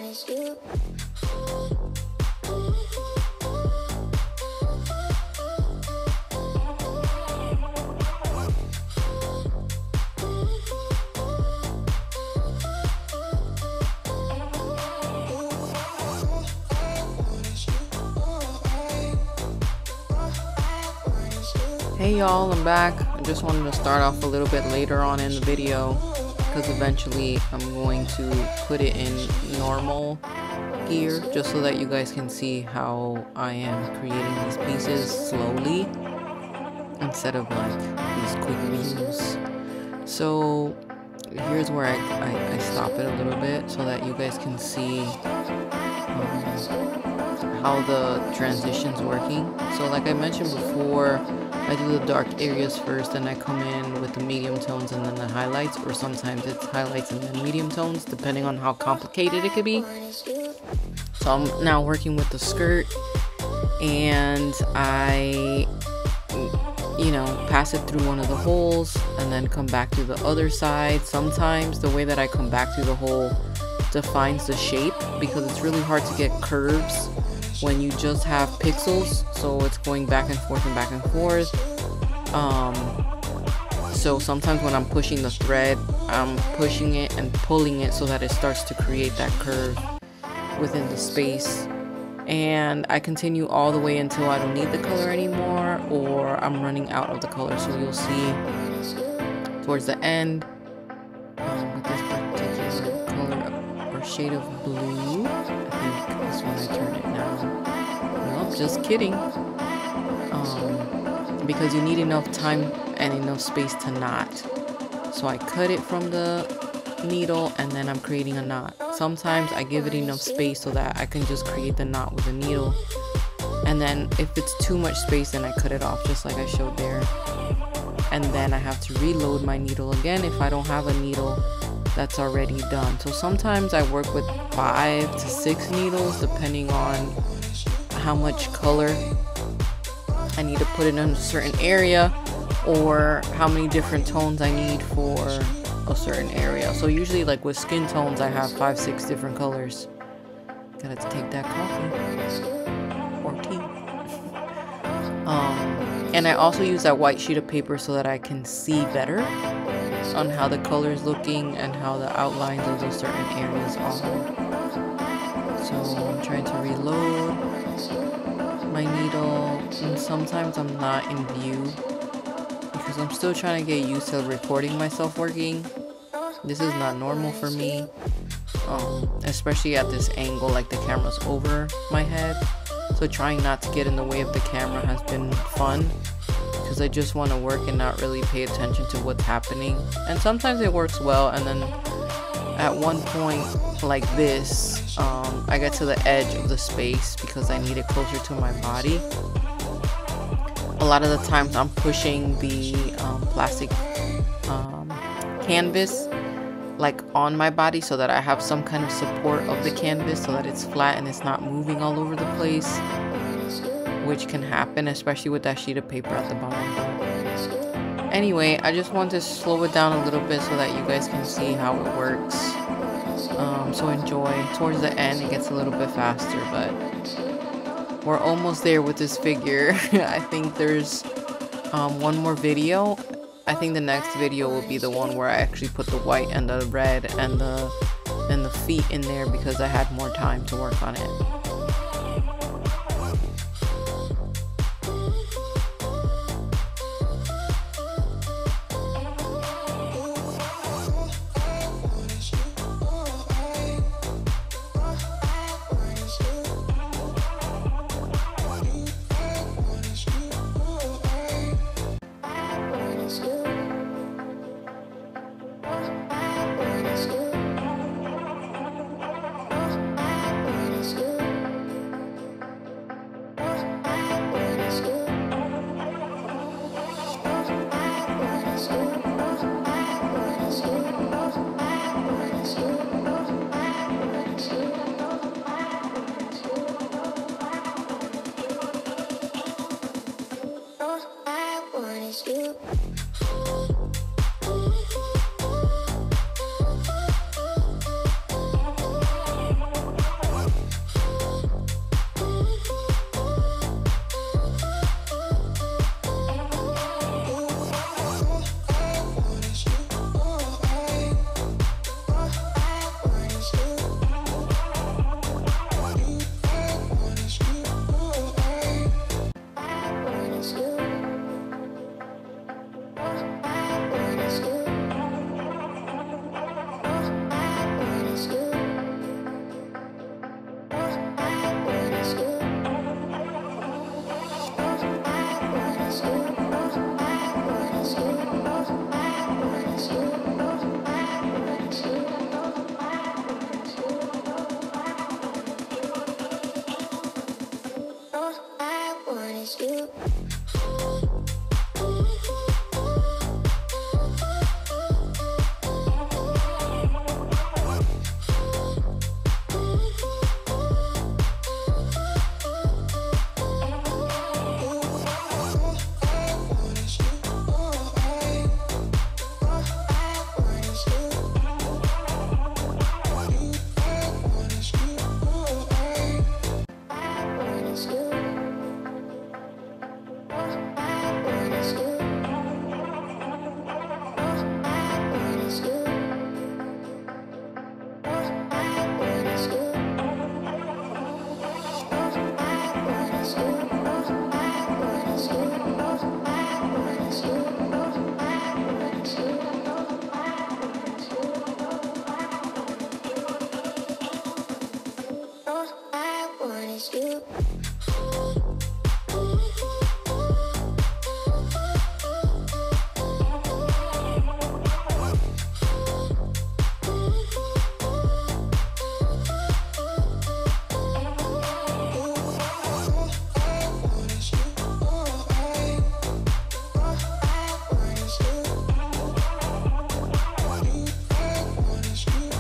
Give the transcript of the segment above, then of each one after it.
Hey y'all, I'm back. I just wanted to start off a little bit later on in the video because eventually I'm going to put it in normal gear just so that you guys can see how I am creating these pieces slowly instead of like these quick views. So here's where I stop it a little bit so that you guys can see how the transition's working. So like I mentioned before, I do the dark areas first, and I come in with the medium tones and then the highlights, or sometimes it's highlights and then medium tones, depending on how complicated it could be. So I'm now working with the skirt, and I, you know, pass it through one of the holes and then come back to the other side. Sometimes the way that I come back through the hole defines the shape, because it's really hard to get curves when you just have pixels, so it's going back and forth and back and forth. So sometimes when I'm pushing the thread, I'm pushing it and pulling it so that it starts to create that curve within the space. And I continue all the way until I don't need the color anymore, or I'm running out of the color. So you'll see towards the end with this particular color or shade of blue, I think this one I turn it now. Nope, just kidding. Because you need enough time and enough space to knot. So I cut it from the needle and then I'm creating a knot. Sometimes I give it enough space so that I can just create the knot with a needle. And then if it's too much space, then I cut it off just like I showed there. And then I have to reload my needle again if I don't have a needle that's already done. So sometimes I work with 5 to 6 needles depending on how much color I need to put in a certain area, or how many different tones I need for a certain area. So usually like with skin tones, I have 5, 6 different colors. Gotta take that coffee or tea. And I also use that white sheet of paper so that I can see better on how the color is looking and how the outlines of those certain areas are. So I'm trying to reload my needle, and sometimes I'm not in view because I'm still trying to get used to recording myself working. This is not normal for me, especially at this angle, like the camera's over my head. So trying not to get in the way of the camera has been fun, because I just want to work and not really pay attention to what's happening. And sometimes it works well, and then at one point like this, I get to the edge of the space because I need it closer to my body. A lot of the times I'm pushing the plastic canvas like on my body so that I have some kind of support of the canvas so that it's flat and it's not moving all over the place, which can happen especially with that sheet of paper at the bottom. Anyway, I just want to slow it down a little bit so that you guys can see how it works. So enjoy. Towards the end it gets a little bit faster, but we're almost there with this figure. I think there's one more video. I think the next video will be the one where I actually put the white and the red and the feet in there because I had more time to work on it.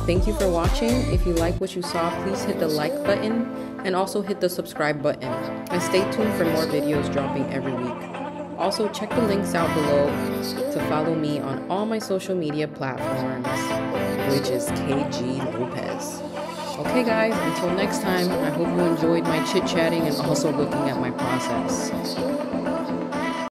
Thank you for watching. If you like what you saw, please hit the like button and also hit the subscribe button. And stay tuned for more videos dropping every week. Also, check the links out below to follow me on all my social media platforms, which is KG Lopez. Okay guys, until next time, I hope you enjoyed my chit-chatting and also looking at my process.